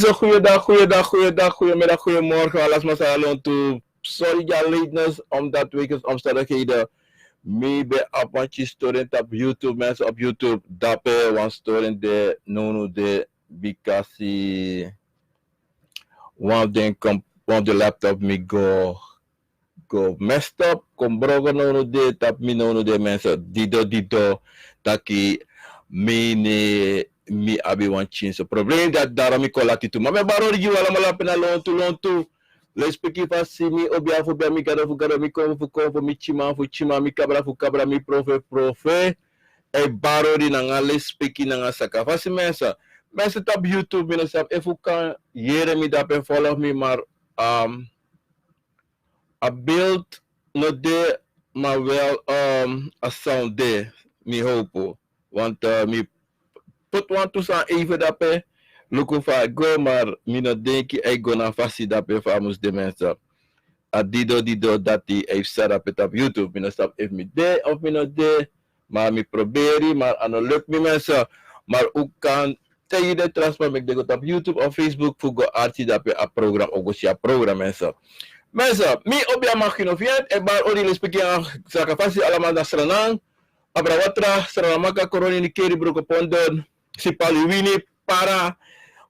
Goeiedag, goedemorgen. Alles maar salon toe. Sorry ja lateness, omdat omstandigheden. Maybe op wat je student op YouTube, mensen op YouTube. Dape, want student de nono de bikasi. Want de laptop me go messed up. Kom broken nono de, tap me nono de mensen. Dido, taki. Mi abi wan chin so probleem dat daarom ik kolati tu maar me baro di wala mala pena lontu les peki fa mi obia fu be mi gado mi kom mi chima mi kabra mi profe e baro di nanga les peki nanga saka fa si mensa tap YouTube mi sap if u kan yere mi dapen follow me maar a beeld no de maar wel a sound de mi hopo want mi put one to san even dape luku fa go maar mina denki e go na fasi dape famus de mensa a dido dati e set up it op YouTube mina stap if mi de of mina de maar mi proberi maar ano lukt mi mensa maar u kan tegen de transfer mek de go op YouTube of Facebook fu go arti dape a program o go sia program mensa mi obia makino fiat e bar ori le speki a saka fasi alama da stranang abra watra stranamaka koroni ni keri bruko pondon si pali wini para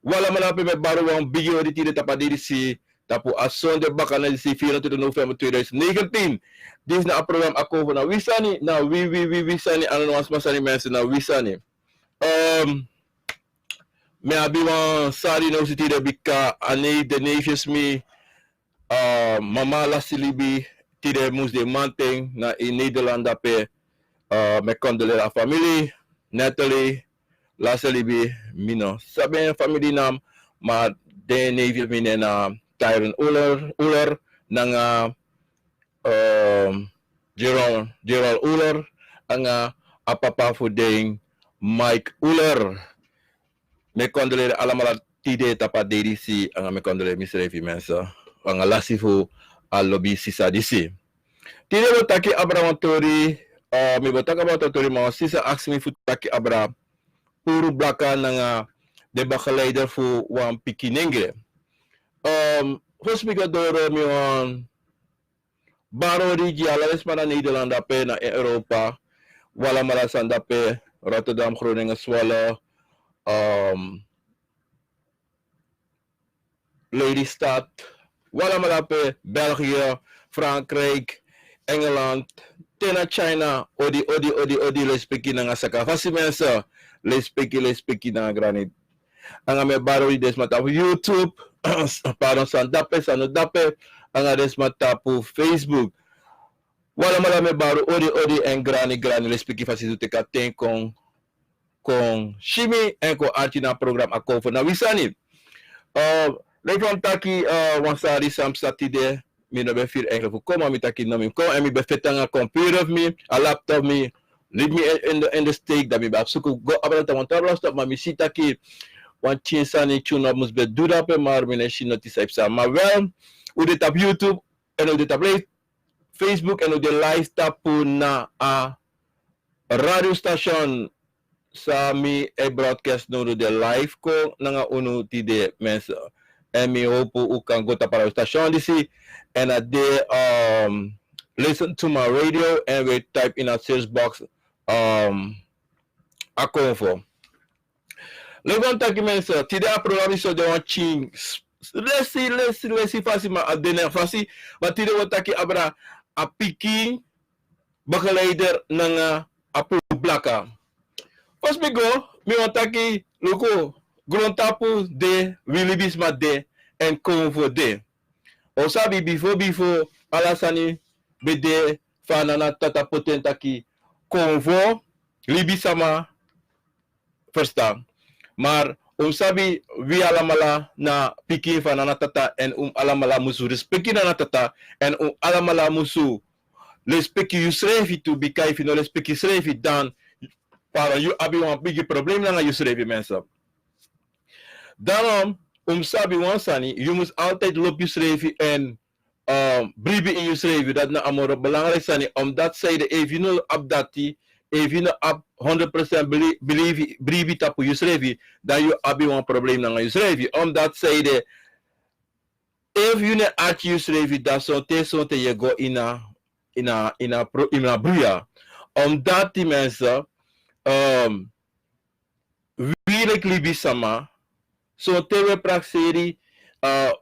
wala malapi me baro wang bigyo di tira tapadiri si tapu ason de baka na si 24 November 2019 dis na program ako na wisani na wisani ano was masani mensen na wisani me abi wan sari no si tira bika ane de neefjes mi mama la silibi tira mus de manteng na in Nederland dape me condole la familie Natalie la salibi mino saben family nam ma de nevi mine na Tyron Uller nanga Gerald Uller anga apapa fu ding Mike Uller me condole alamala tide tapa derisi anga me condole misrefi mensa anga lasifu a lobby sisa disi tide botaki abramantori me botaka batori ma sisa aksi mi futaki abra puro blaka nanga de bageleider voor wan pikinengre. Hospigadoro mi wan baro rigi alles mana Nederland dape na Europa wala malasan dape Rotterdam Groningen Zwolle Lelystad wala malape België Frankrijk Engeland tena China odi les peki nanga saka fasi mensa les peki na granit anga me baro des mata YouTube pardon san dape anga des mata pu Facebook wala mala me baro odi en grani les peki fasi tu teka ten kon shimi en ko artina program akofo na wisani lefam taki wansari sam satide mi no be fir eigenlijk voor komen met taki no mi kom en mi be fetanga computer of mi a laptop mi leave me in the steak dat mi be apsuku go abranta want tabla stop ma mi sitaki want chinsani tuna mus be dura pe maar mi ne shinoti saipsa maar wel u dit op YouTube en u dit op Facebook en u de live tapu na a radio station sa mi e broadcast no de live ko nanga unu tide mensa en mi hopo u kan go para a station disi and I did listen to my radio and we type in a search box a convo. Levanta aqui mensa, tira a programa isso de uma ching. Lesi fasi ma adena fasi, mas tira o taki abra a piki bageleider nanga a blaka. Pas me go, me wataki loko grondtapu de wilibisma de en convo de. O sabi before alasani bede fanana tata potenta ki convo libisama verstaan. Maar sabi wi alamala na piki fanana tata en alamala musu respecti na tata en alamala musu respecti you schreef tu bikai fino respecti schreef dan para you abi wan big probleem na you schreef mensen. Daarom sabi wansani, je moet altijd loop je schrijven en brieven in je schrijven. Dat na amor belangrijk zijn, omdat zij de even op dat die if you not 100% believe it up Yusrevi, dan you abi een probleem na Yusrevi. Omdat zij de, if you not at Yusrevi, dat zo'n te je go in a bruya. Omdat die mensen, wie libi sama, zo'n tewe praxeri,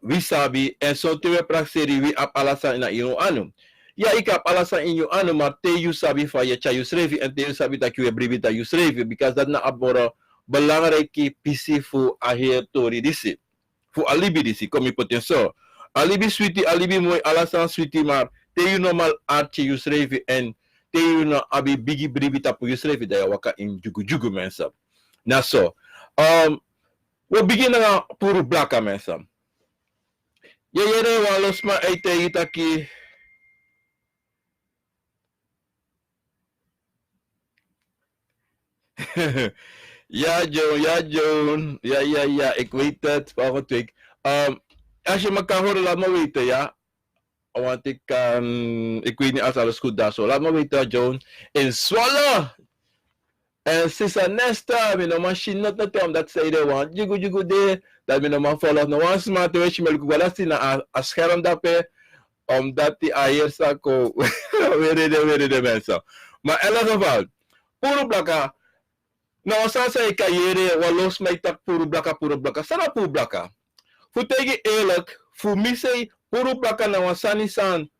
wisabi, en zo'n tewe praxeri wie ap alasa ina ino anu. Ja, ik heb alasan in je anu, maar te you sabi van je cha Yusrevi en te you sabi dat je bribi dat Yusrevi, because dat na abora belangrijke pisi voor aher tori disi, voor alibi disi, kom je potentieel. Alibi sweetie, alibi mooi, alasan sweetie, maar te you normal arche Yusrevi en te you no abi bigi bribi tapu Yusrevi dat je waka in jugu mensen. Na so. We beginnen na puro blaka mensen. Je jere walos ma ete itaki. Ja, Joan. Ja, ik weet het. Volgende week. Als je me kan horen, laat me weten, ja. Want ik weet niet als alles goed daar zo. Laat me weten, Joan. In Zwolle. En Sissa Nesta, mi no man shin not om dat zij de want jugu de. Dat mi no man follow no one smart we shi melku wala si na a scherm dape. Omdat die ayer sako. Weer de mensen. Maar in elk geval. Puro blaka. Nou, sasa ik carrière walos mij tak puro blaka. Sana puro blaka. Voor tegen eerlijk, voor mij say puro blaka na wasani san.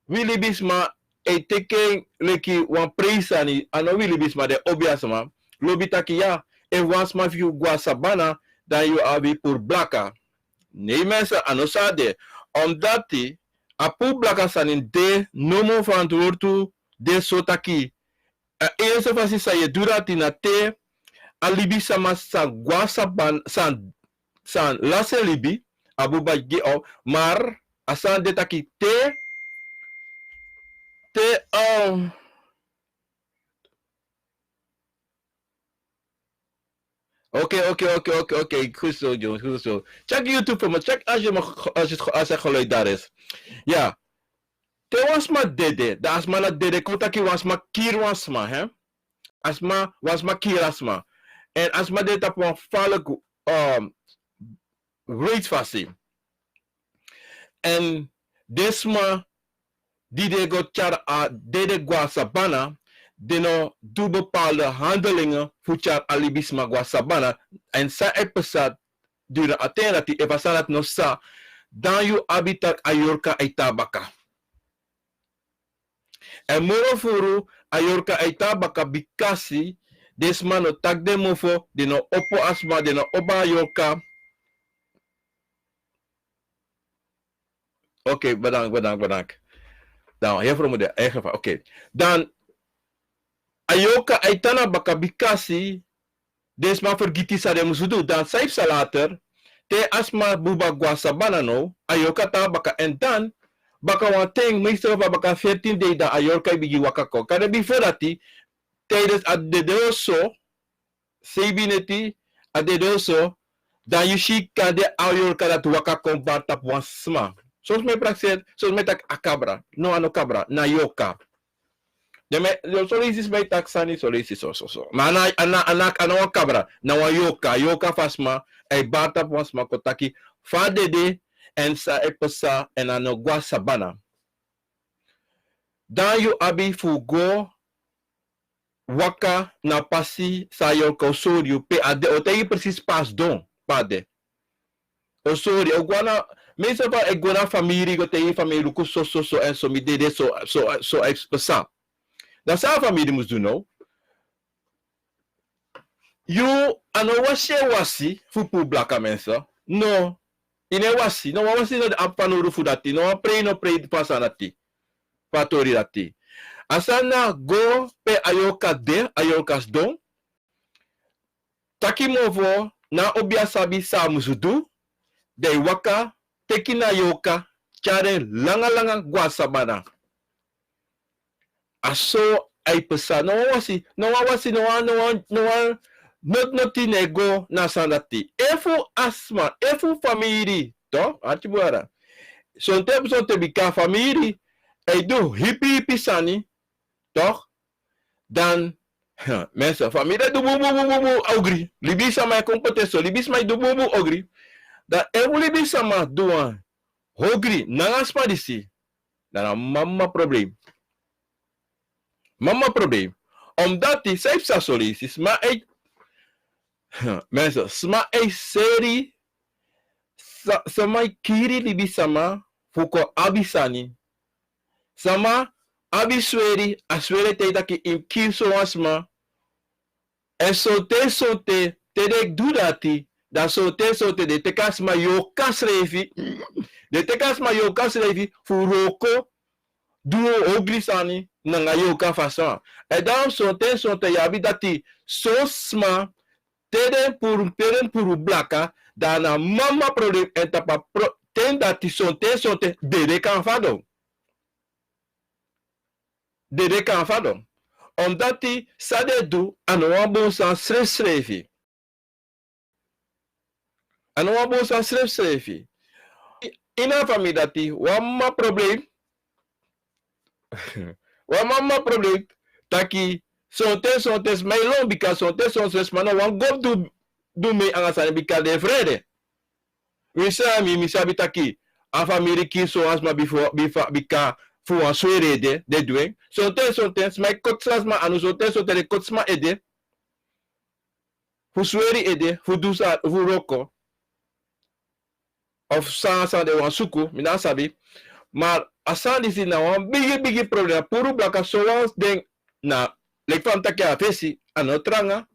Willy Bisma e teken leki wan preisani ano Willy Bisma de obiasma. Lobi taki ya. E wansma view gwa sabana dan you abi puro blaka. Nee mensen, ano sade. Omdat die a puro blaka sanin de nomo verantwoord de sotaki. Eerste van si sa je durati na te alibi sama sa guasa ban san lase libi abuba ge o maar asan de taki te Oké. Goed zo, Jones. Goed zo. Check YouTube voor me. Check als je geluid daar is. Ja. Te was ma dede. Da asma na dede. Kotaki was ma kier was ma, hè. Asma was ma kier asma. En asma de tap wan falle rate fasi. En desma die de go char a dede gwa sabana. De no do bepaalde handelingen voor char alibisma gwa sabana. En sa episode dure atena ti evasanat no sa. Dan you habitat ayorka aitabaka. En morofuru ayorka aitabaka bikasi desma no tak de mofo de no opo asma de no oba ayorka. Oké, bedankt. Dan hier voor de eigen van. Oké. Dan ayorka aitana baka bikasi desma vergiti sa de musudu. Dan 5 sa later te asma buba guasa banano ayorka ta baka en dan baka wan ting meestal baka 14 days da ayorka bigi wakako. Kada before dati tijdens adedoso sebineti adedoso dan yushi kade ayorka dat wakako batap wansma. Soms me praxet, soms me tak akabra, no ano kabra, na yoka. De me solicits me tak sani solicits so. Maar anak ano kabra, na wa yoka fasma, ay batap wansma kotaki fadede en sa epesa en ano gwa sabana. Dan you abi fugo waka na pasi sa yorka osorio pe ade o tegi precies pas don pade. Osorio o guana meestal van ik gona familie go tegi familie ko so en so mi dede so expesa. Dan sa familie moest doen no. You ano wasi fu blaka mensa. No. Ine wasi no de apanuru fudati no pray pasanati. Patori dati. Asana go pe ayokas don. Takimovo na obiasabi sa musudu. De waka tekina yoka chare langa guasabana. Aso ay pesa no wasi not nego na sanati. Efu family to atibuara. Son te bika family ay do hippie sani toch? Dan mensen, familie do bubu ogri. Libi sama kompetenso, libi sama do bubu ogri. Da libi sama doan ogri nangaspa disi. Dan mama probleem. Mama probleem. Omdat die safe soluties maar mensen, sma seri sama kiri libi sama fuko abisani. Sama abisweri aswere te daki im kiso asma. En sote te do dati. Da sote de te kasma yo kasrevi. De te kasma yo kasrevi furoko duo ogrisani nanga yo ka façon. E dan sote yabi dati sosma teden puru blaka dana mama problem etapa ten dati sote dede kan fado. Dede kan fado. Omdat die sade do anwa bon san schreef. Anwa bon san schreef. Ina famille dati wama probleem. Wama probleem taki sonte smai long bika sonte smana wan go do me angasane bika de vrede. Mi sabi taki a famille ki so asma bika fu an swere de doen. Sonte smai kotsasma anu sonte de kotsma ede. Fu sweri ede fu dusa fu roko. Of sa de wan suku mina sabi. Maar asan disi na wan bigi problem puru blaka so wan den na lek fam taki a fesi ano tranga.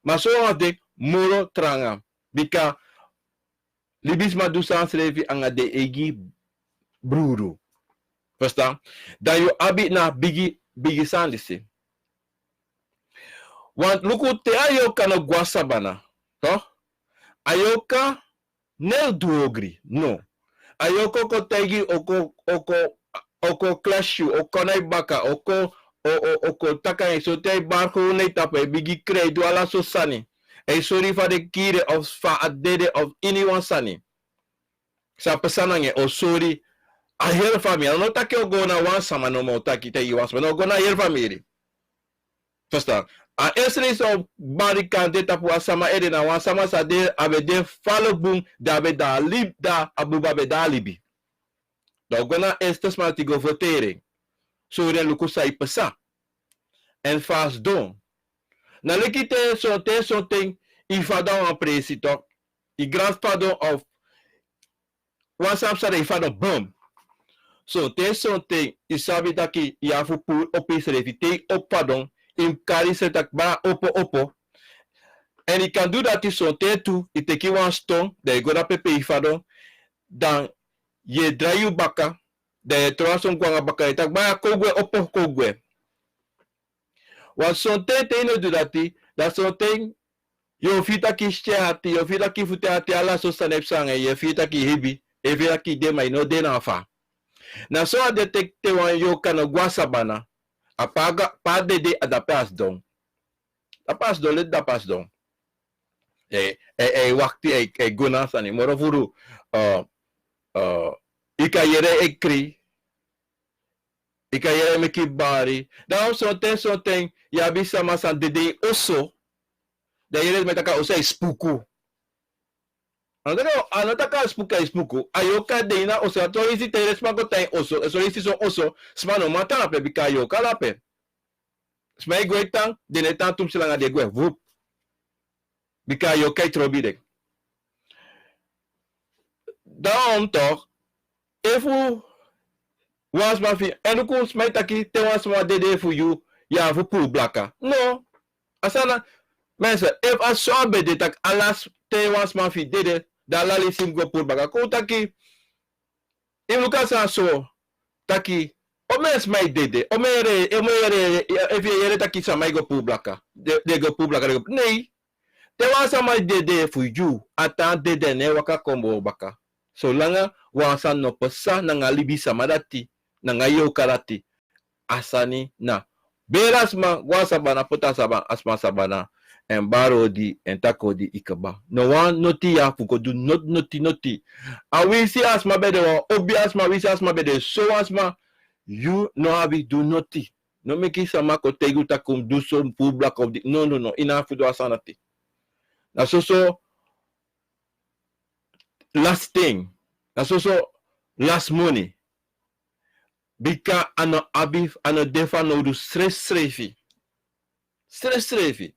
Maar so wan den moro tranga. Bika libisma dusa srevi anga de egi bruru. Verstaan? Dan je abi na bigi sandisi. Want luku te ayoka no guasabana. Toch? Ayoka nel duogri. No. Ayoko ko tegi oko clashu, oko naibaka, oko taka so te barko ne tape bigi krei do ala so sani. E sorry fa de kire of fa adede of anyone sani. Sa pesanange o sorry. A hele família, não tá que eu go na wansama no mo tá que te iwas, mas não go na hele família. Verstaan? A esre so barikante tapu asama ede na wansama sa de abede follow boom da abeda lib da abuba beda libi. Da go na estes matigo votere. So re luku sai pesa. En fast don. Na lekite so tem I fadon en presito. I grand pardon of wansam sa de fadon boom. So, te sonte, isabi taki, yafu pu opisrevi, te opadon, im kari setak ba opo. And you can do that is sonte tu, I teki one stone, da you go na pepe ifadon, dan ye drayu baka, da ye troa son kwanga baka, itak ba kogwe opo kogwe. Wan sonte te ino do dati, da sonte, yo fita ki shte hati, yo fita ki fute hati ala so sanep sange, ye fita ki hibi, e fita ki dema ino dena fa. Na so a detecte wan yo kana guasabana apaga pa de a da pas don. Da pas don let da pas don. Wakti guna sani moro furu ikayere ekri ikayere mekibari. Da soten ya bisa masan de oso. Da yere metaka oso ispuku. Anotaka spuku. Ayoka deina oso. To isi teres mako tay oso. So isi son oso. Smano mata pe bika ayoka lape. Smai goitang denetan tum silanga de gwe. Vup. Bika ayoka itrobide. Daarom toch. Efu was ma fi. En ku smai taki te was ma dede fu you. Ya fu pu blaka. No. Asana. Mensen, if a so bede tak alas te was ma fi dede. Da lali sim go pur baga ko taki iluka sa so taki o mes mai dede o mere if yere taki sa mai go pur blaka de go pur blaka nei te wasa mai dede fu you ata dede ne waka kombo baka so langa wasa no pesa na ngalibi sama dati na ngayo karati asani na berasma wasa bana pota saba asma sabana en baro di en tako di ikaba. No one noti ya fuko do not noti. A we see asma bede wa obi asma we see asma bede so asma you no have do noti. No meki sama ko tegu takum do so public of the no ina fudo asanati. Na so last thing. Na so last money. Bika ano abif ano defa no do stress refi. Stress refi.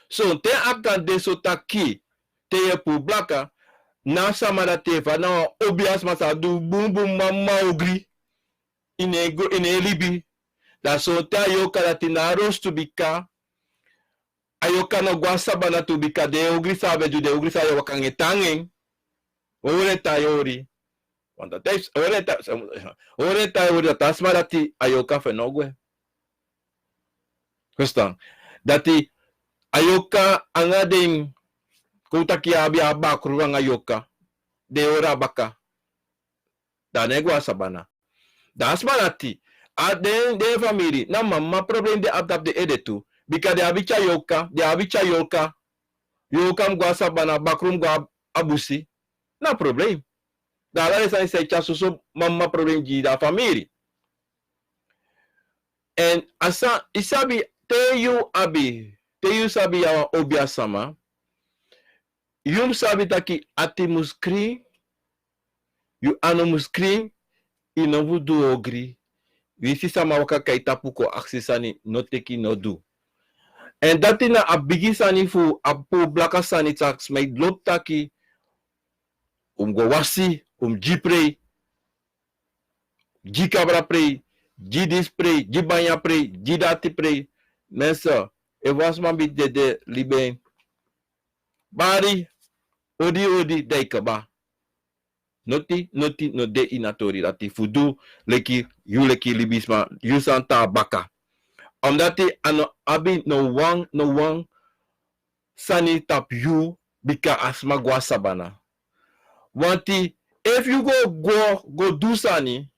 So te akan de so taki te ye publica na sama da tefa na obias masa do bum bum mama ogri ine libi. Da so te ayoka da tinaros to bika ayoka no guasaba na to bika de ogri sabe de ogri sabe wakange tangen. Ore tayori. Wanda tes ore tayori tasma dati ayoka fenogwe. Kustan. Dati ayoka angading kutaki abi aba kurang ayoka de ora baka. Danegwa sabana. Dasma dati de family na mama problem de abdap de edetu bika de abicha yoka yoka mgwa sabana bakrum gwa abusi na problem. Dala esa secha so mama problem ji da family. And asa isabi te yu sabi ya obia sama. Yum sabi taki ati muskri yu ano muskri inovu du ogri. Wisi sama waka kaitapu ko aksisani no teki no du. En dati na abigi sani fu apo blaka sani tax may glop taki go wasi jiprei jikabra prei jidis prei jibanya prei jidati prei mensa e wasman bit de liben bari odi deikaba noti no de inatori dati fudu leki yu leki libisma yu santa baka omdati ano abi no wang sani tap yu bika asma gwa sabana wanti if you go do sani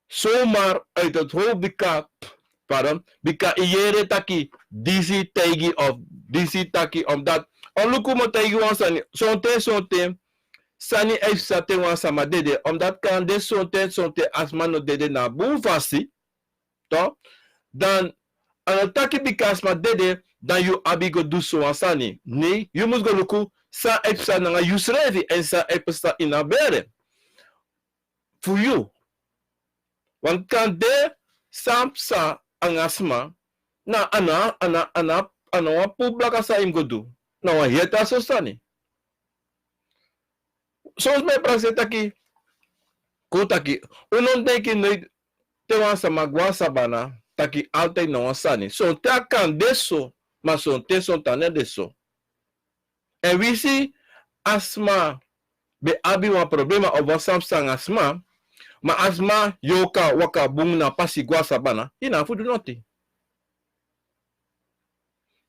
somar uit het hoofd bika iere taki disi tegi of disi taki omdat onluku mo tegi wan sani sonte sani efsa te wan sama dede omdat kan de sonte asma no dede na boom fasi to dan ano taki bika asma dede dan you abi go do so sani nee you must go luku sa efsa na yusrevi en sa efsa inabere for you. Want kan de samsa ang asma na ana publika sa imgodu na wa yeta so sani. So me praseta ki kutaki unon teki no te wan sa magwa sabana taki altay na sani. So te kan deso mason te son tane deso. And we see asma be abi wa problema of samsa ang asma. Ma asma yoka waka bung na pasi gwa sabana ina fudu noti.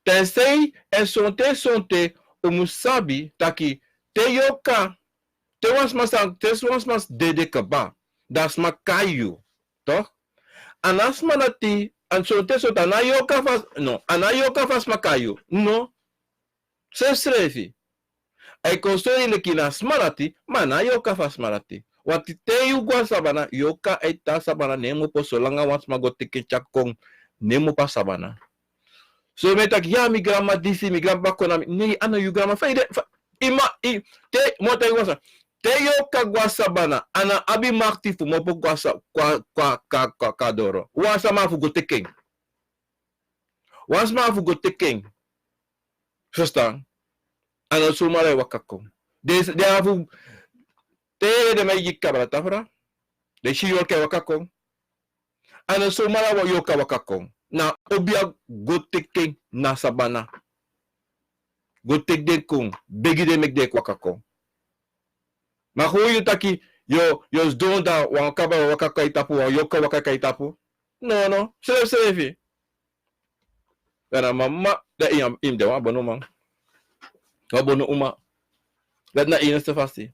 Tensei en sonte umusabi taki te yoka te wans mas dede kaba das ma kayu toch? Anasma nati an sonte anayoka fas makayu no se srefi ai konstoi le kinasma nati manayoka fas marati. Wati te yu gwa sabana yoka eta sabana nemo po solanga wans magotike chakong nemo pa sabana. So metak ya mi grama disi mi grama kona ni ano yu grama faide te mota yu wasa te yoka gwa sabana ana abi maktifu mo po kwa kadoro wasa mafu gotekeng Verstaan? Ano sumare wakakong de hafu te de mai yikabra tafra de shi yoke wakakong ano sumara wa yoka wakakong na obia gotekeng na sabana gotek kung begi de megde wakakong mahuyu taki yo donda wakaba wakakai tapu yoka wakakai tapu no sefi kana mama da im de wa bono man wa bono uma dat na ina stefasti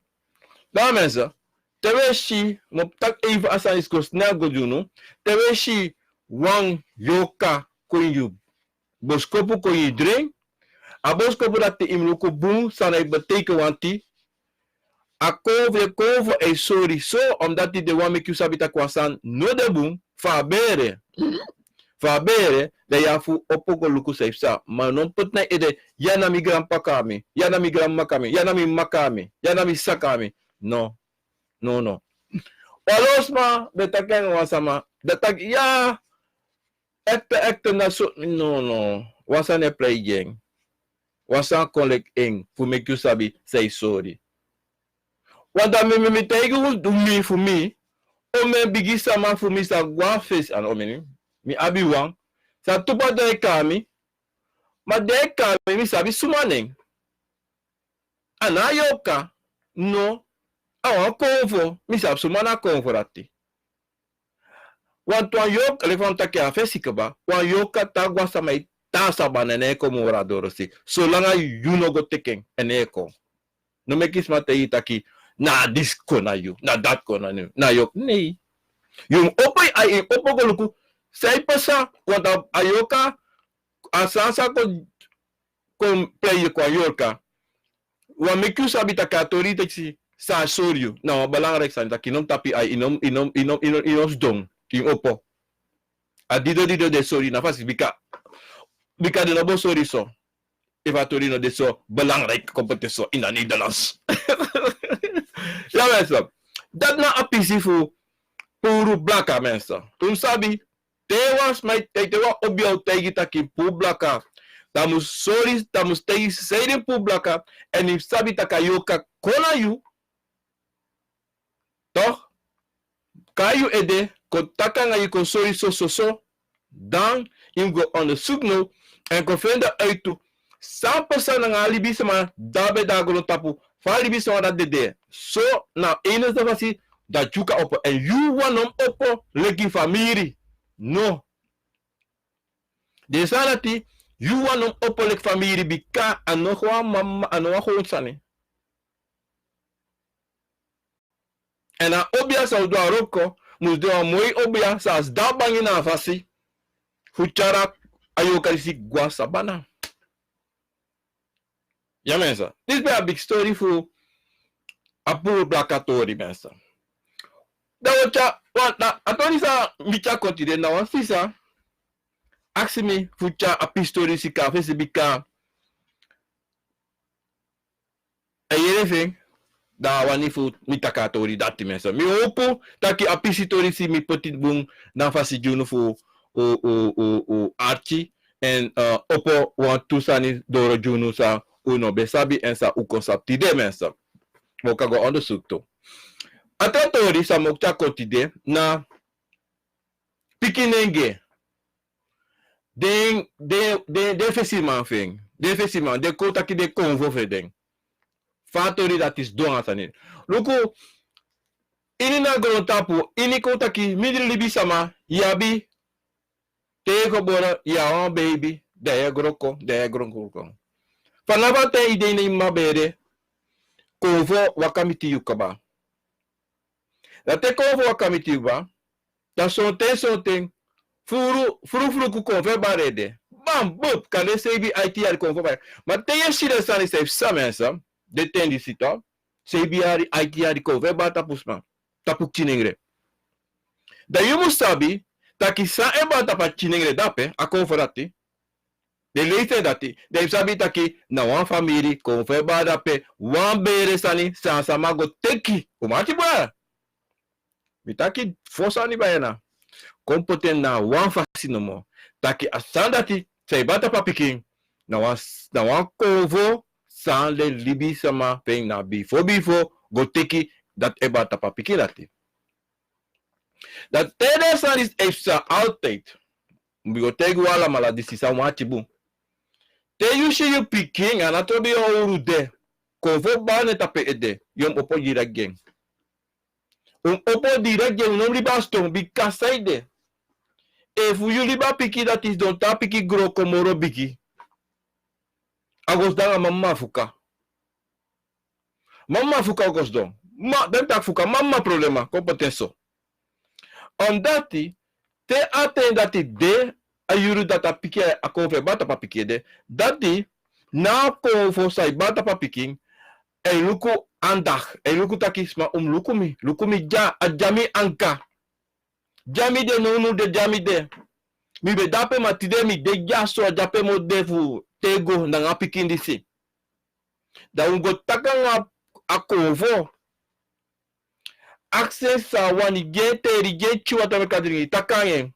da mensa tewe shi mo tak even asa iskos na gojuno tewe shi wang yoka koyu boskopu koyu drink a boskopu dat imluko boom sana beteken wanti a cover e sorry so omdat die de wan make you sabita kwasan no de boom fa bere fa bere da ya fu opogo luku safe sa ma non put na ide yana mi grandpa kami yana mi grandma kami yana mi makami yana mi sakami no walosma betaken wasama datag ya ekte na so no wasa ne play gang wasa collect eng fu make you sabi say sorry wanda mi tegu dumi fu mi o me bigi sama fu mi sa gwa face an o mi abi wan sa tupa de kami ma de kami mi sabi sumaning anayoka no awan konfo mi sabi sumana konfo rati want wan yok elefant take a fesikaba wan yoka tagwa sama tasa banene ko morador si so langa you no go teken eneko no me kis mate itaki na this ko na you na that ko na yok nee yung opay ay opo ko luku say pasa wanta ayoka asasa ko play ko ayoka wa meku sabi takatori taksi sa soryo na balang rek sa takinom tapi ay inos dong king opo adido de sorry na fasi bika de nabo sorry so ifatori no de so balang rek kompetensyo in the Netherlands ja mensen dat na apisi fu puro blaka mensen sabi tewas mai tewa obio tegi taki pu blaka tamus sorry tamus tegi seiden pu blaka en if sabi takayoka kona you toch kayu ede kontaka nga kon sorry so dan im go onderzoek no en kon vinden uit toe sampa na nga libi sama dabe dagolo tapu fa libi sama dat dede so na ene da fasi da juka opo en you wanom opo legi famiri no de salati you wanom opo legi famiri bika anohwa mama anohwa honsani en a obia sa do aroko mus do moi obia sa as da bangi na fasi fuchara ayokarisi gwa sabana. Ja mensen, dit is een big story voor Apu Blakatori mensen. Dat wat na atoni sa micha continue na wan fisa. Aksimi fucha api story si ka fesi bika. Ayerefing da wani fu mitakatori dati mensen. Mi hopo taki api story si mi petit bung na fasi junu fu o archi en opo wan tusani doro junu sa uno besabi en sa ukonsaptide mensen. Moka go onderzoek to. Atatori sa mokta kotide na pikinenge. De fesiman feng. De fesiman de kota ki de konvo fedeng. Fatori dat is don atani. Luku ini na gron tapu ini kota ki midri libi sama yabi teko bora ya baby de groko de groko. Fanava te ide ni mabere konvo wakamiti yukaba. Dat te konvo wakamiti yuba. Dan soten furu ku konvo barede. Bam bup kale sebi IT al konvo bare. Maar te yeshire sani sef samensa de tendi sita. Sebi ari IT al konvo ba tapusma. Tapuk chinengre. Da yumu sabi taki sa eba tapak chinengre dape a konvo dati. De leeftijd dat hij, de sabi taki na wan family konve bada pe wan bere sani sansa mago teki kumati ba. Mitaki fosani bayana. Kompoten na wan fasi no mo. Taki asandati say bata papiking na wan konvo san le libi sama peng na bifo go teki dat e bata papiking dati. Dat tede san is efsa altijd. Mbigo tegu wala maladisi sa wachibu. Te yushi yu piking anatobi ouru de. Konvo bane tape ede. Yom opo direct gen. Opo direct gen nom liba stong bi kasaide. E fu yu liba piki dat is don ta piki gro komoro biki. Agos danga mamma fuka. Mamma fuka agos don. Ma den tak fuka mamma problema kompetenso. Ondati te aten dati de ayuru data piki a konve bata pa piki de dati na konvo sai bata pa piking e luku andag e luku takisma lukumi ja a jami anka jami de no de jami de mi be dape matide mi de jaso dape mo defu tego na nga pikin disi. Da ungo taka nga akovo. Access sa wani gete rige chua tame kadringi takangen.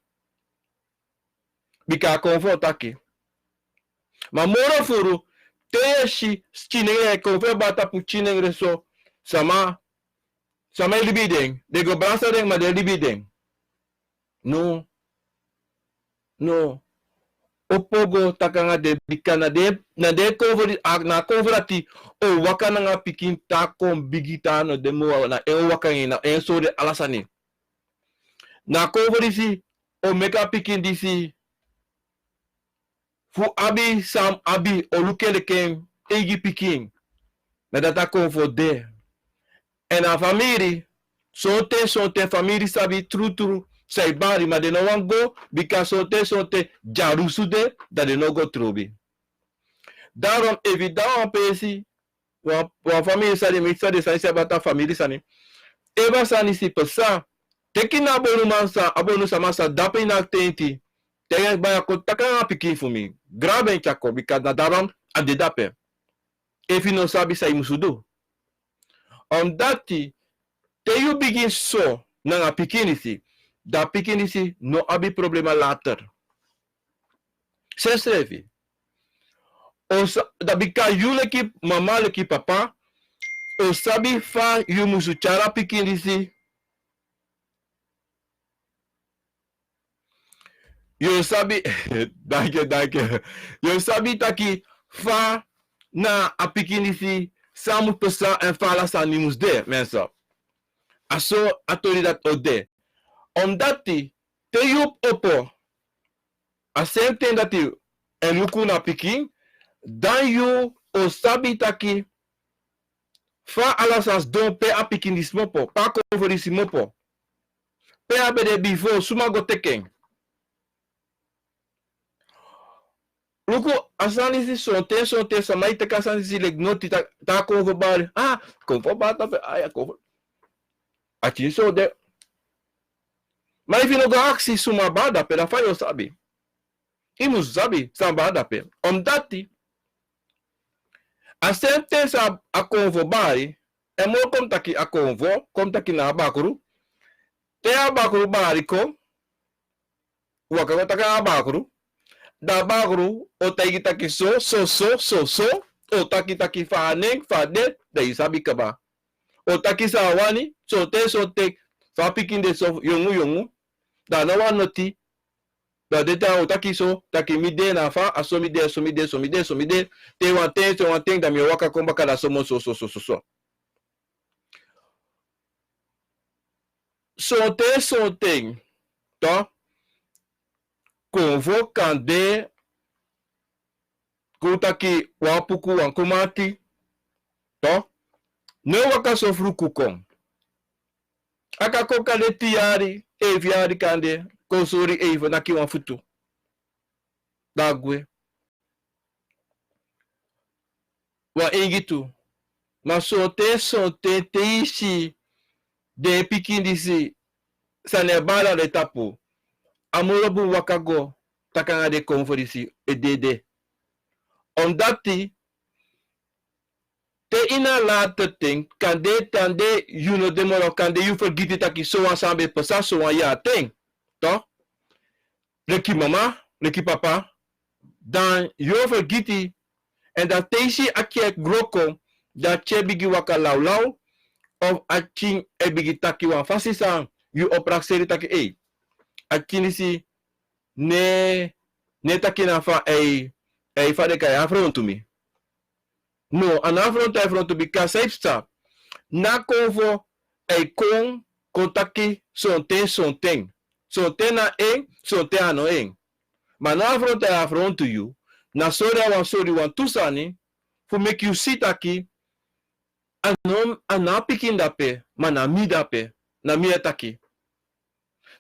Bika konvo taki. Ma moro furu teyeshi chinenge konvo bata pu chinenge so sama libideng. De go bransa deng ma de libideng. No. Opogo takanga de bika na de konvo na konvo ati o wakana nga pikin ta kon bigita no de mo na en wakangi na en so de alasani. Na konvo disi o meka pikin disi fu abi sam abi o lukele ken egi pikin na data konvo de. En a famiri sote famiri sabi true say bari ma de no wan go bika sote jarusude da de no go trobi. Daarom evident wan pesi wan famiri sani misa de sani sabata famiri sani eba sani si pesa teki na abonu samasa dape na tenti tege baya ko taka pikin for me graben chako bika na daarom ade dape efi no sabi sa imusudu dati te you begin so na nga pikinisi da pikinisi no abi problema later sesrevi da bika you leki mama leki papa o sabi fa you musu chara pikinisi you sabi danke you sabi taki fa na a pikinisi samu pesa en fala sa nimus de mensa aso atori dat ode dati te you opo a same thing that you en luku na pikin dan you o sabi taki fa alasas don pe a pikinismo po pa konvorisimo po pe a bede bifo suma go teken luku asani si sonte samai te kasani si leg noti ta konvo bari konvo bata pe aya konvo achi so de mas if no go aksi suma bada pe da fa yo sabi imu sabi sambada pe dati a sente sa a konvo bari e mo kom taki a konvo kom taki na bakuru te a bakuru bari ko waka taka a bakuru da bakuru o taki taki so o taki fade da isabi kaba o taki sa wani sote fa pikin de so yongu da na wa noti da deta o taki so taki mide na fa asomide te wanten da mi waka komba kada somo so sote to konvo kande kutaki wapuku wankumati to no waka so fruku kom aka koka de tiari eviari kande konsori even naki wan futu dagwe wa ingitu ma sote te ishi de pikin disi sane bala le tapu amorobu wakago takanga de konvo disi edede dati te ina later ting kande tande you no demoro kande you forget it taki so ensemble pesa so ya ting to leki mama leki papa dan you forget it en dat teisi akie groko dat che bigi waka laulau of achin e bigi taki wan fasi sang you oprakseri taki akinisi ne taki na fa fa de kaya afrontu mi no an afrontu bika safe na konvo kon taki sonten na sonten ano ma na afrontu you na sorry wan tusani for make you sit aki ana pikin dape ma na mi dape na mi etaki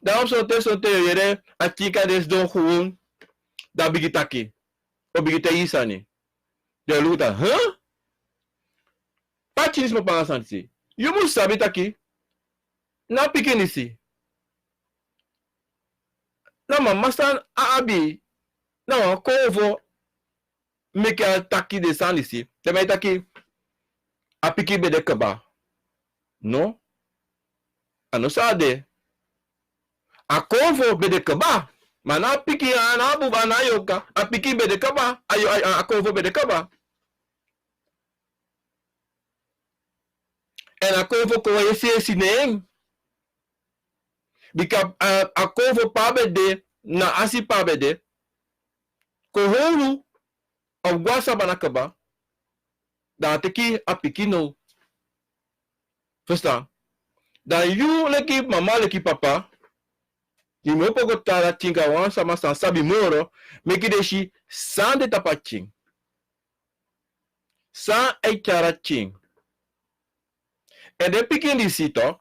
daarom sonte yere atika des don gewoon da bigitaki o bigite isani de luta pachinis mo pangasansi you must sabi taki na pikin isi nama masan abi na kovo meke taki de sanisi tema taki apiki be de kaba no ano sade a kovo be de kaba mana apiki ana abu bana yoka apiki be de kaba ayo a kovo be de kaba en a kovo ko yesi sineng bika a kovo pabe de na asi pabe de ko holu of gwasa bana kaba da teki apiki no verstaan dan you leki mama leki papa ki mo pogo tara tinga wan sama san sabi moro meki deshi san de tapaching san e tara ching en de pikin di sito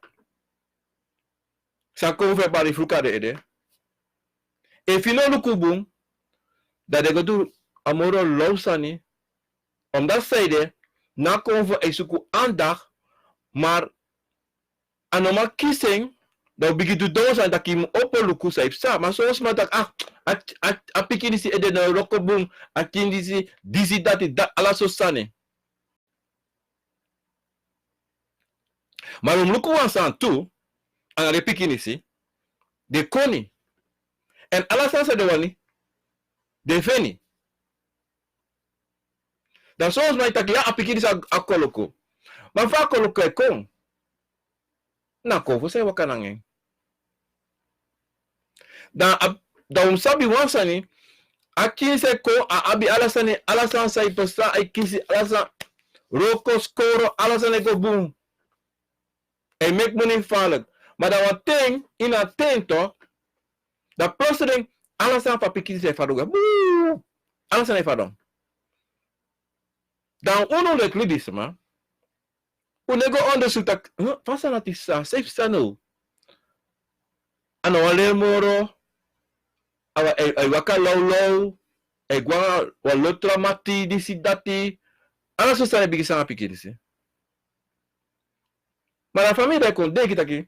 sa ko fe bari fruka de ede e fino lukubung da de godu amoro losani omdat zeide na konvo e suku aandacht maar anoma kissing da bigitu dosa da kim opo luku sa ipsa maar zoals maar dat a pikini si ede na rokobum a tindi si disi dati da ala so sane maar luku wansan tu aan de pikini si de koni en ala sa de wani de veni dan zoals maar tak ya a pikini sa akoloko maar va koloko e kom na konvo se wakanangen dan sabi wansani aki se ko a abi alasani alasan sai posta ai kisi alasan roko skoro alasan go boom e make money valid maar dan wat thing in a tento da president alasan fa pikisi se faduga boom alasan e fadon dan uno le klidis ma unego onderzoek dat vasa na tisa safe sano ano wale moro awa e waka low e gwa walotra mati disi dati ala so sare bigi sama pikirisi maar la famille kon de kitaki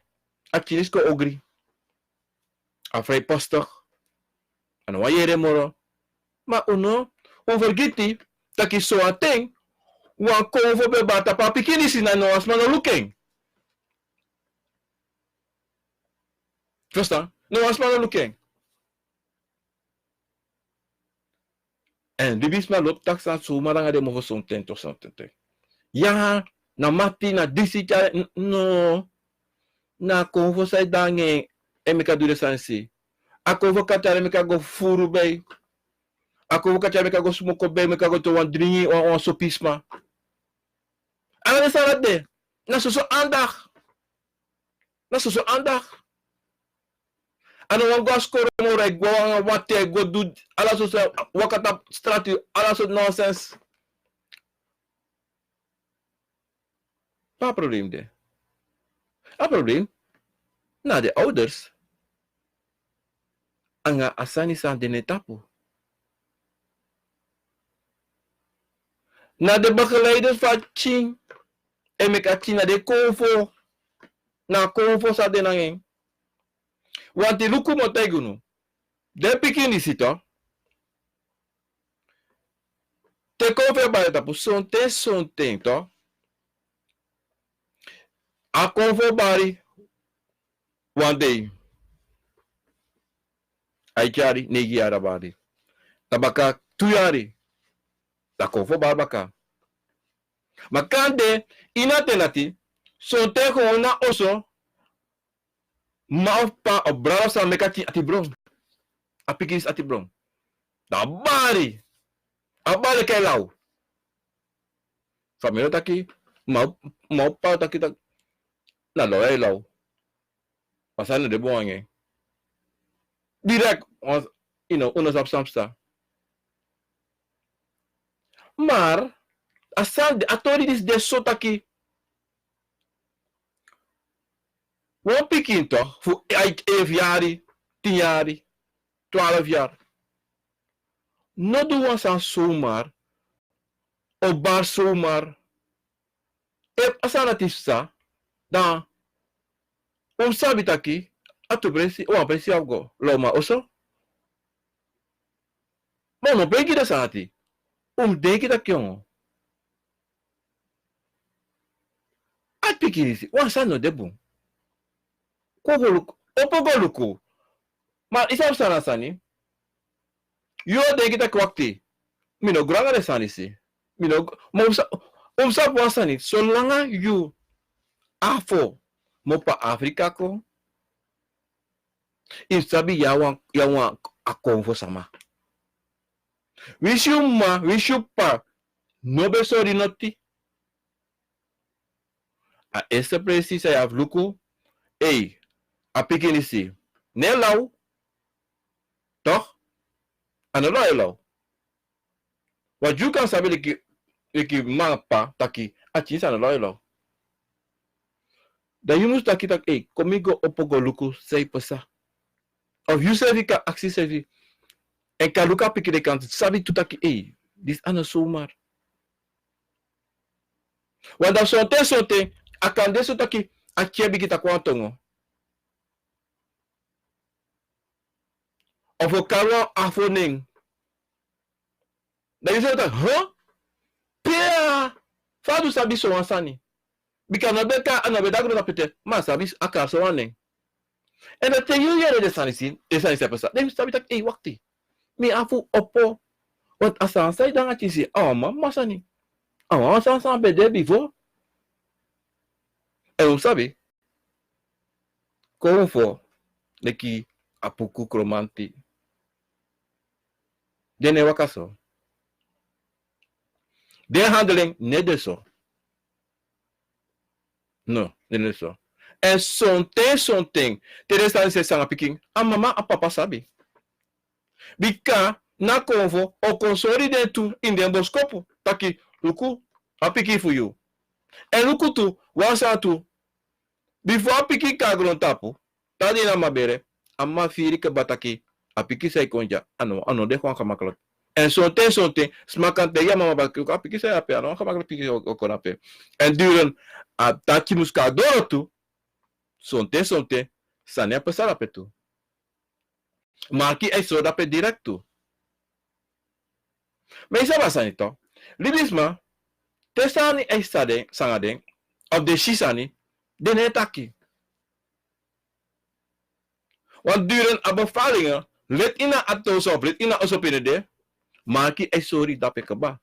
akinisko ogri afrei poster ano wayere moro ma uno overgiti taki so ateng wan konvo be bata pa pikirisi na no asmano looking verstaan no asmano looking en bibisma loopt taksan sumaranga de moho son tento santente. Ja, na mati na disi no na konvo sai dange emeka dure sansi. A konvo katare meka go furu bei. A konvo katare meka go smoko bei meka go to wan dringi on sopisma. Ana de salade. Na so aandacht. Na so aandacht. Ano wan go skoro mo reg go wan wate go do ala so wakata strati ala so nonsense. Pas probleem de. A probleem na de ouders anga asani san de netapu. Na de begeleiders van Ching en meka China de konvo na konvo sa de nangeng. Want die luku mo tegunu. De pikini sito. Te konve ba tapu sonte to. A konvo bari one day. Aikari negi arabari. Tabaka tuyari. Ta konvo barbaka. Makande inatelati sonte ko na oso maopa o brasa mekati ati bron. Apikis ati bron. Da bari. Abale kay law. Familo taki maopa taki tak na loy law. Pasana de boange. Direct uno samsta. Maar asal de authorities de sotaki wan pikin toch voor 11 jaar, 10 jaar, 12 jaar. No do wan san zomaar, op bar zomaar. Asana sa, dan sabi taki, atu presi, wan presi afgo, loma oso, Mono beki da santi. Deki da kyongo. At pikirisi. Wansa no debu. Kogoluku. Opogoluku. Ma isam sana sani. Yo deki da kwakti. Mino granga de sani si. Mino. Umsa puasani. So langa you. Afo. Mopa Afrika ko. Insabi yawan akonfo sama. Wishu pa. Nobe sori noti. A esse precisa ya vluku. Ei. A pikinisi. Ne lau. Toch? Ano lau. Wat you kan sabi liki mapa taki. Achis ano lau. Dan you must taki tak. Ei. Comigo opogo luku. Sei pesa. Of you servi ka aksi servi. En ka luka piki de kant. Sabi tu taki. Ei. Dis ano sumar. Wanda sonte. Akande so taki. Achiebi kita kwantongo. Of o kawa afoning. Dan you say that, huh? Pia! Fadu sabi so wansani. Bika na beka anabedagro na pete. Ma sabi akar so waning. En dat te you yere de sanisi. De sanisi pesa. Dan you sabi tak, hey, wakti. Mi afu opo. Want asan say dan atisi. Mama sani. Asan bede before. En sabi. Como for. Leki apuku kromanti. Dene wakaso. De handling nedeso. No, nedeso. En something. Teresa se sanga piking. Mama a papa sabi. Bika na convo o consori de tu in den boskopu. Taki luku a piki for you. En luku tu wansa tu. Before piki kagron tapu. Tadi na mabere. Amma firi ke bataki. A piki sai konja. Ano de kwan kamaklot. En sonte, smakante ya mama bakuk apiki saya ape, ano kamak piki okonape. En duren a taki muska doro tu, sonte, sane a pasar ape tu. Marki e soda pe directu. Me isa basani to. Libisma, tesani e sade, sangaden, of de shisani, dene taki. Want duren a bevallingen, let ina atos op, let ina osopine de, Maki ay sorry dapat ka ba?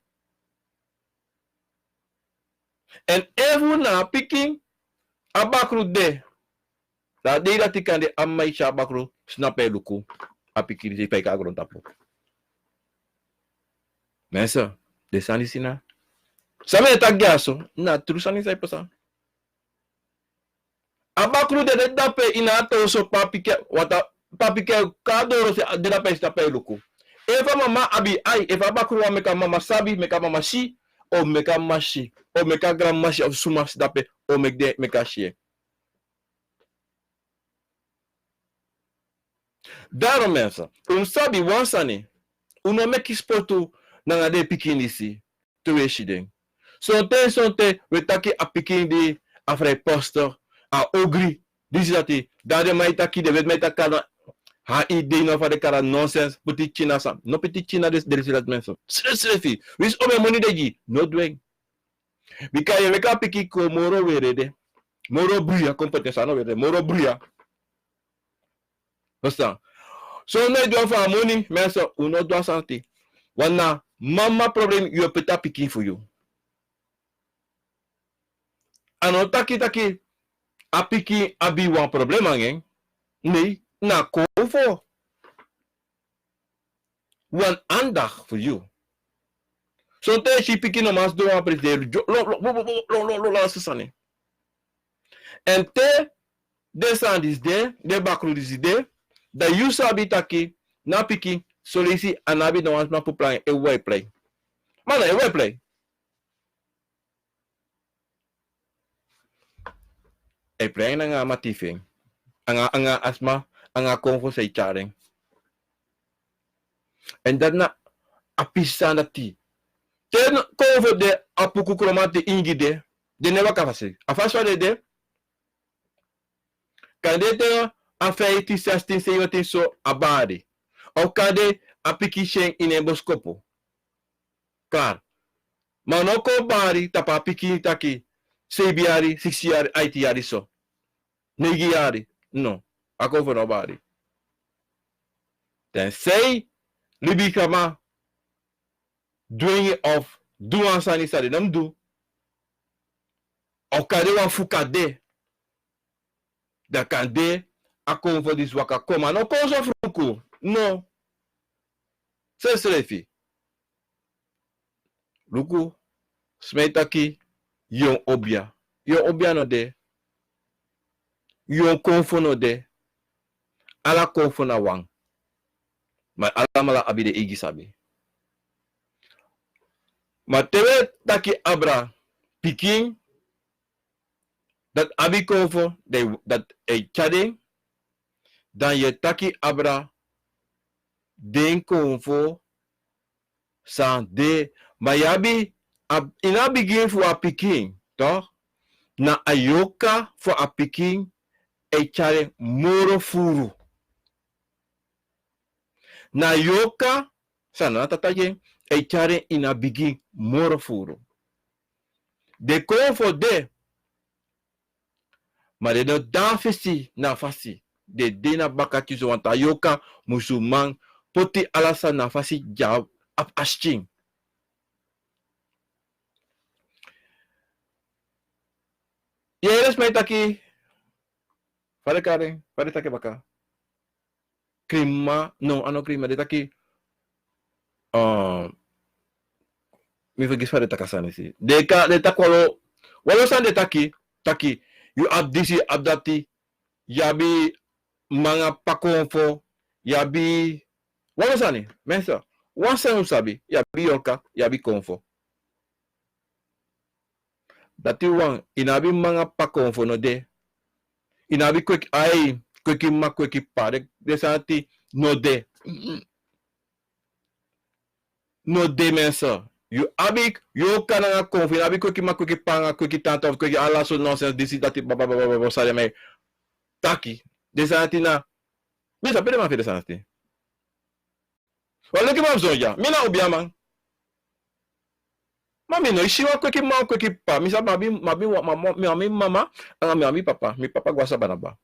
En even na picking abakru de. Da de la tikande amai sha bakru snape luku. Apiki di peka agron tapo. Mensa, de sani sina. Sabe ta gaso na trusani sai pasa. Abakru de dape ina to so papike wata papike kadoro se de la pesta pe luku. Eva mama abi ai, eva bakru wa meka mama sabi, meka mama shi, o meka mashi, o meka gram mashi of sumas dape, o meka shi. Daarom mensen, sabi wansani, uno meki sportu nanga de pikinisi, tuwe shideng. Sonte, we taki a pikin di, a vrij poster, a ogri, disi dade maitaki de wet maitakana, ha idee no van de kara nonsense, petit china sam. No petit china des dat mensen. Srefi. Wis ome money deji. No dweng. Bika ye meka piki ko moro werede. Moro bruya competence no werede. Moro bruya. Verstaan? So no do van money, mensen, uno do santi. Wana mama problem you peta piki for you. Ano taki a piki abi wan problem angen. Nee, na voor one aandacht voor jou. Zo'n tijdje pik je normaal door een president. En te descend is de bakru is de you sabi taki na piki solisi anabi no ans ma pu plan e way play. Mana e way play. E play na nga matifing. Anga asma anga konfo say charing. En dat na apisa na ti. Ten konfo de apuku kromate ingide. De neva kafase. Afaswa de. Kan de te a 15, 16, 17 so abade. Of kan de apiki shen ine boskopo. Klaar. Maar no ko bari tapa apiki taki 7 yari, 6 yari, 8 yari so. 9 yari. No. Ako voor no bari. Tenzij libi kama doing of do ansani sari nam do. Okade wan fukade. Da kande akon voor dis waka koma. No ko so fruku. No. Sesrefi. Luku. Smetaki. Yon obia. Yon obia no de. Yon konfo no de. Ala konfo na wang. Maar ala mala abi de igi sabi. Maar tewe taki abra. Piking. Dat abi konfo. Dat e chade. Dan je taki abra. Den konfo. San de. Maar yabi. Ina begin voor a piking. Toch? Na ayoka voor a piking. E chade moro furu. Na yoka, sana tataje, e chare ina bigi moro furu. De konfo de, maar de no danfesi na fasi. De na bakati zo wanta yoka musulman poti alasa na fasi jab ap ashting. Yeres mai taki, fare kare, fare take baka. Krima, no, ano krima, de taki, mi vergis fare takasani si. De takwalo, walo san de taki, you abdisi abdati, yabi mga pakonfo, yabi, walo sani, mensa, wansen usabi, yabi yolka, yabi konfo. Dati wang, inabi mga pakonfo no de, inabi kwek ay, kweki ma kweki pa, de santi, no de. No de mensa. You abik, yo kananga konfi, abi kweki ma kweki panga, kweki tanta, of kweki ala so nonsense, disi dati baba sale me. Taki. De santi na. Misa, pede man fe de santi. Wale ki ma zonja, mina ubia man. Mami no, ishiwa kweki ma kweki pa, misa mami mama, mi papa, mi papa gwasa banaba.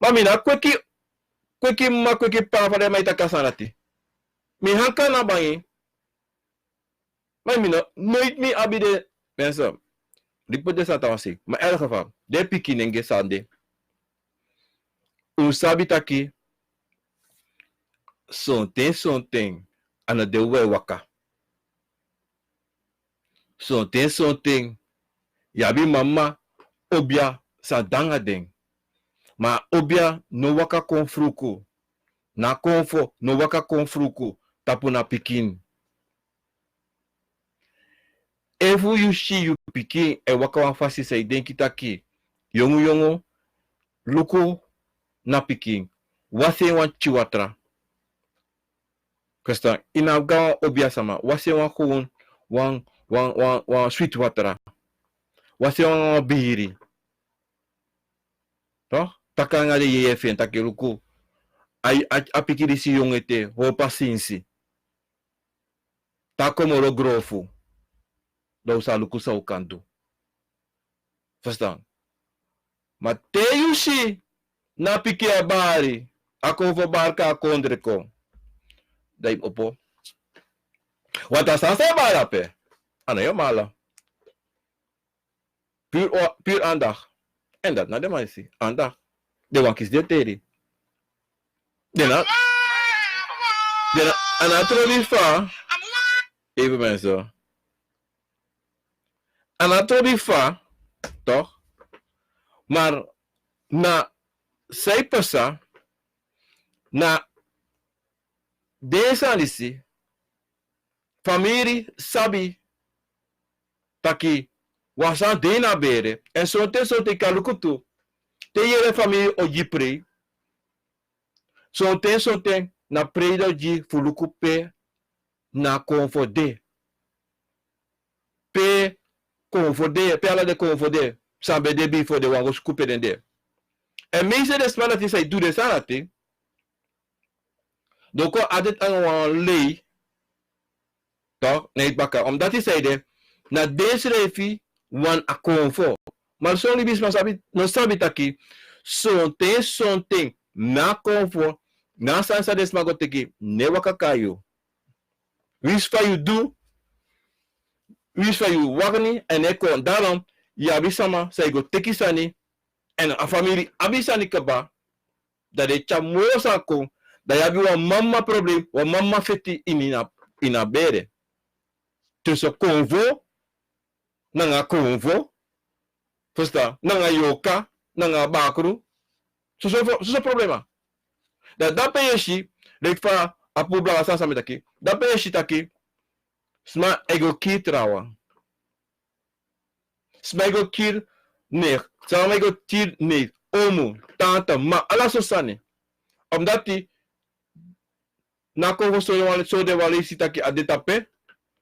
Mami na kweki ma kweki pa, fade ma ita kasanati. Mi hanka na banyi. Mami no, nooit mi abide, mensen, lipo de sata wasi, maar in elk geval, de piki nenge sande. Usabi taki, something, ana de we waka. Something, yabi mama, obia, sa danga ding. Ma obia, no waka konfruku. Na konfo, no waka konfruku, tapu na pikin. Efu you see you pikin e waka wan fasi say denki taki. Yongu luku na pikin. Wase wan chiwatra. Kasta inagawa obia sama. Wase wan gewoon wan sweet watra. Wase wan bihiri. Toch? Takanga de yefen taki luku. A pikiri si yongete ho pasinsi. Takomoro grofu. Da usa luku sa ukanto. Verstaan? Maar teyushi na piki abari. Ako vo barka akondreko. Daim opo. Wata sa bala pe. Ano yo mala. Puur aandacht. En dat na de maisi. Aandacht. De wankis de teri. Dena. Anatrobi fa. Even mensen. Anatrobi fa. Toch? Maar na zij passa. Na deze alisi. Familie sabi. Taki. Wasan dena bere. En sote kalukutu. Te yere familie ojipre. Sote na predo ji fulukupe na confode. Pe confode, pe ala de confode. Sambe de bi for de wangos kupe den de. En meeste de spanati say do de sanati. Doko adet ang wan lei, toch? Nee, baka. Omdat hij zei, na deze refi, wan akonfo. Maar zo'n libis maar sabi, no sabi taki, son ting, na konfo, na sansa des magoteki, ne wakakayo. Wis fa you do, wis fa you wakani, en eko, daarom, ya bisama, sa go teki sani, en a familie abisani kaba, dat de chamosa ko, da yabi wa mama problem, wa mama feti ina bere. Tussen konvo, nanga konvo, versta, nanga yoka, nanga bakru, so problema. Da peyeshi, lek fa apu blaga sansa metaki, da peyeshi taki, sma ego kitrawa. Sma ego kir neer, sama ego tir neer, omu, tante, ma, ala so sani. Omdat die na konvo so de wale sitaki adetape,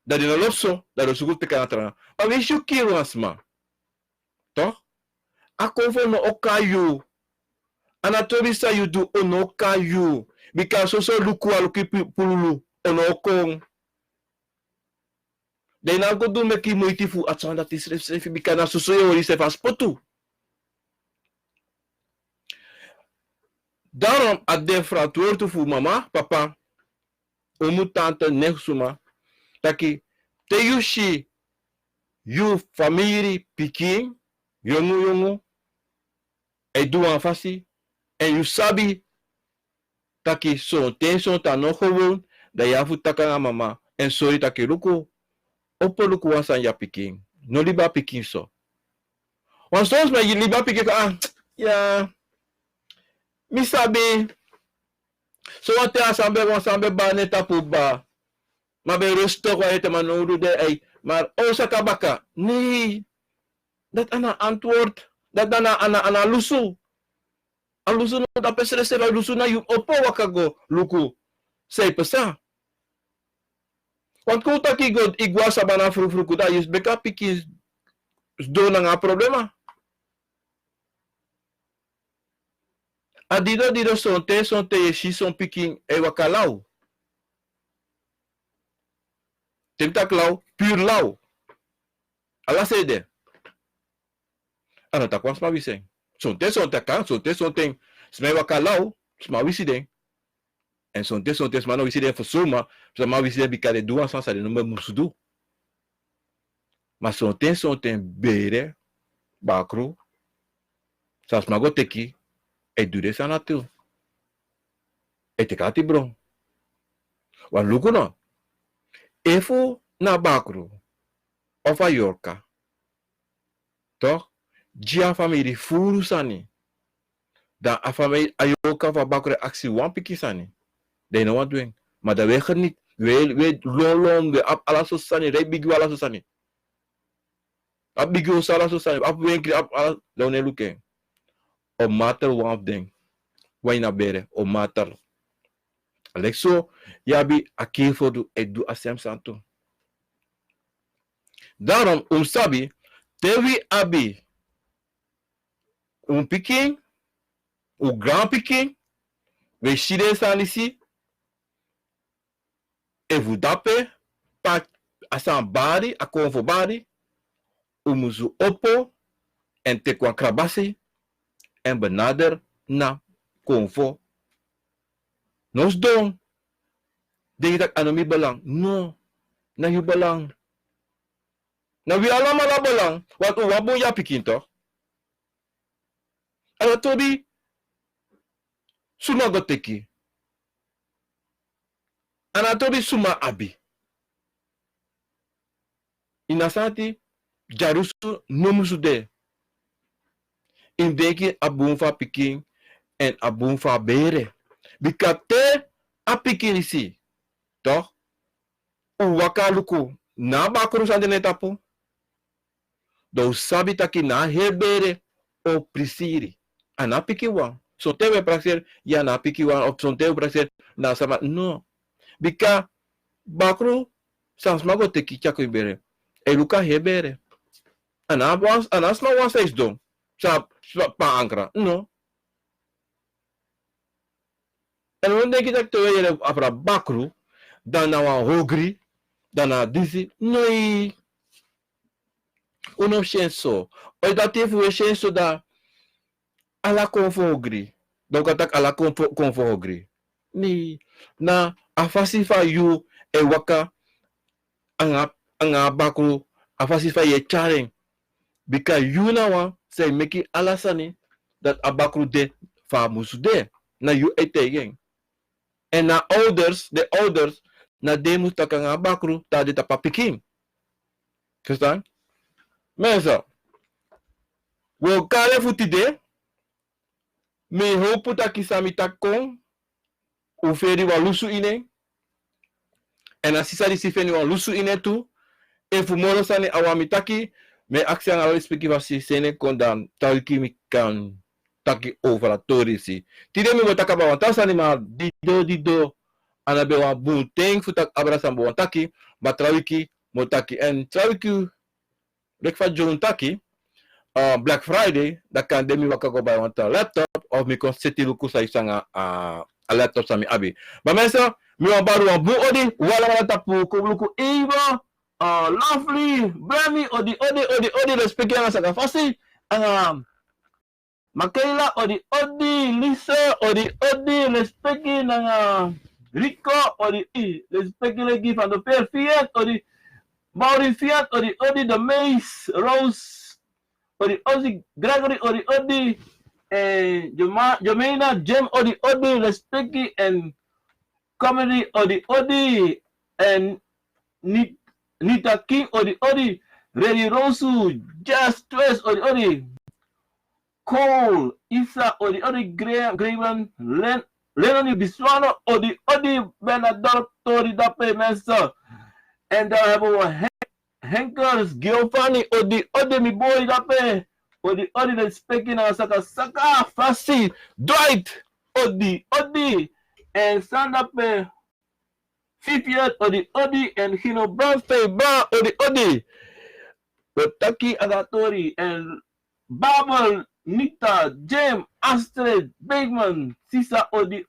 dat die na lopso, dat de sugut peka na trana. Maar wees je kiro asma. Toch? A konvo no okayu. Anatorisa you do onokayu. Because so luku aluki pululu onokong. De na go do meki moitifu atsanda tisrefi bikana so yo ri se fas potu. Daarom ad de fratuur fu mama, papa, omu tante neksuma, taki te yushi you family pikin, yongu, e duan fasi, en you sabi, taki so tension ta no gewoon, da ya fu taka mama, en sorry taki luku, opo luku wansan ya pikin, no liba pikin so. Want soms me liba pikin, ya, mi sabi, so wat te asambe ba neta pu ba, maar bij rustig waar je te manoeuvre de maar osa kabaka nee dat ana antwoord dat ana lusu alusu no da pesere se lusu na yu opo wakago luku sei pesa want ko taki god igwa sa bana fru kuda is beka piki do na nga problema adido sonte yeshi son piki e wakalau TikTok lau, pur lau. Ala sede. Ano ta kwans ma wiseng. Sonte kan, sonte sme waka lau, sma wisiden. En sonte sma no wisiden for sma wisiden bikade duan sansa de number musudu. Ma sonte bere, bakro, sas mago teki, e dure sanatu. E tekati bro. Wan luku no. Efo na bakro of a yorka. Toch? Gia family furu sani. Dan a family ayoka van bakro actie wan piki sani. They know what doing. Maar dat we niet. We lolom, we ap ala so sani. Rei bigi ala so sani. Ap bigi ala so sani. Ap wenkri ap ala. Leone luke. O matter wan ding. Waina bere. O matter. Alexo, yabi akefodu edu asem santo. Daarom, sabi, tewi abi, piking, grand piking, we shide sanisi, evu dape, pa asan bari, akonfo bari, muzu opo, en tekwan krabasi, en benader na konfo. Nos dong. Denk dat anomi belang. No. Na yu belang. Na wi alama la belang. Wat u wabo ya pikin toch? Ala tobi. Suma goteki. Ana tobi suma abi. Inasati. Jarusu nomusu de. Indeki abunfa pikin. En abunfa bere. Bikate apikirisi. Toch? Uwakaluku. Na bakuru sande netapo. Do sabi taki na hebere o prisiri. Ana pikiwa. So tewe praxer ya na pikiwa of son tewe praxer na sama. No. Bika bakuru sans mago teki chako ibere. Eluka hebere. Ana sma wan seis dom. Sa pa ankra. No. En we denken dat we afra bakru, dan na wan hogri, dan na disi, noi, uno shenso. O dat even we shenso da, ala konfo hogri. Donc atak ala konfo hogri. Ni, na afasifa yu e waka, anga bakru, afasifa ye charing. Bika yu na wan, say meki alasani, dat abakru de, fa musu de. Na yu etegen. En na ouders, de ouders, na demu takanga bakru, ta de tapapikim. Verstaan? Mensen, we kale futide, me hopu takisami takon, uferi wa lusu ine, en asisa di sifeni wa lusu ine tu, e fumoro sani awamitaki, me aksi ang awal speki wasi sene kondan, tawiki mi kan taki overatori si. Tide mi motaka ba wanta sani ma dido, anabe wa bunteng futak abrasam bo wantaki, ma trawiki motaki. En trawiki, rekfa jontaki, Black Friday, dat kan demi wakago bij want laptop of mi kon seti luku sa isanga a laptop sa mi abi. Maar mensen, mi wan baru wan bu odi, wala tapu ko luku Eva, Lovely, Brami, odi respect yang sa fasi, Makaila, odi, Lisa, odi, respect nang Rico, odi, respect lagi van de Fair Fiat, odi, Maureen Fiat, odi, de Mace, Rose, odi Gregory odi Jemena Jem odi Respecti and Comedy odi and Nita King odi Ready Rosu Just Twist odi Cole Isa odi Graven Lenoni Biswano odi Benador Dape Mensa and daar hebben we Henkers, Giovanni, odi mi boy dape, odi de speaking na saka fasi, Dwight, odi, and stand up Fifiat, odi, and Hino Branstey, odi, Taki Agatori, and Babel, Nita, Jem, Astrid, Bagman, Sisa, odi,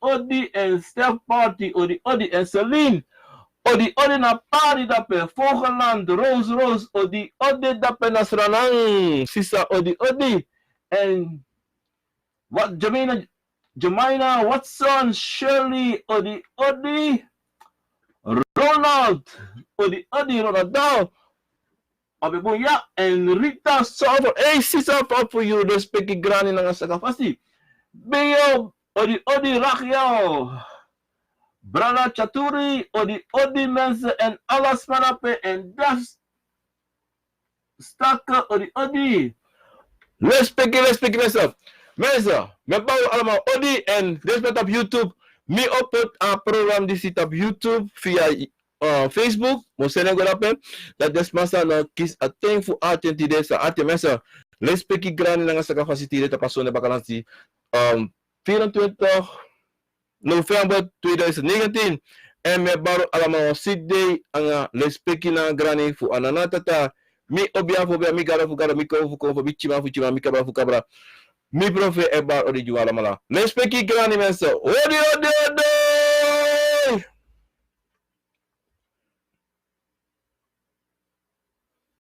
and Steph Party, odi, and Celine, odi na pari dape, Vogeland, Rose, odi dape nasranang, Sisa, odi, and what Jemina, Watson, Shirley, odi, Ronald, odi, Ronald, Abibuya, and Rita Salvo, Sisa, for you, respecti grani ng sakafasi. Beo, odi, Rakiao, Brana Chaturi, odi mensen en alles manape en das stakken odi. Respect mensen. Mensen, met bouwen allemaal odi en respect op YouTube. Mi op het programma die zit op YouTube via Facebook. Mosenego dape. Dat desmasa no kies ateng fu aten ti desa aten mensen. Respect grani nanga sa capacity de pasone bakalansi 24 November 2019 en me baro allemaal Sydney anga respecti na grani fu ananatata mi obia mi gara fu gara mi ko bichima mi kabra fu kabra mi profe e bar odi juala mala respecti grani mensen odi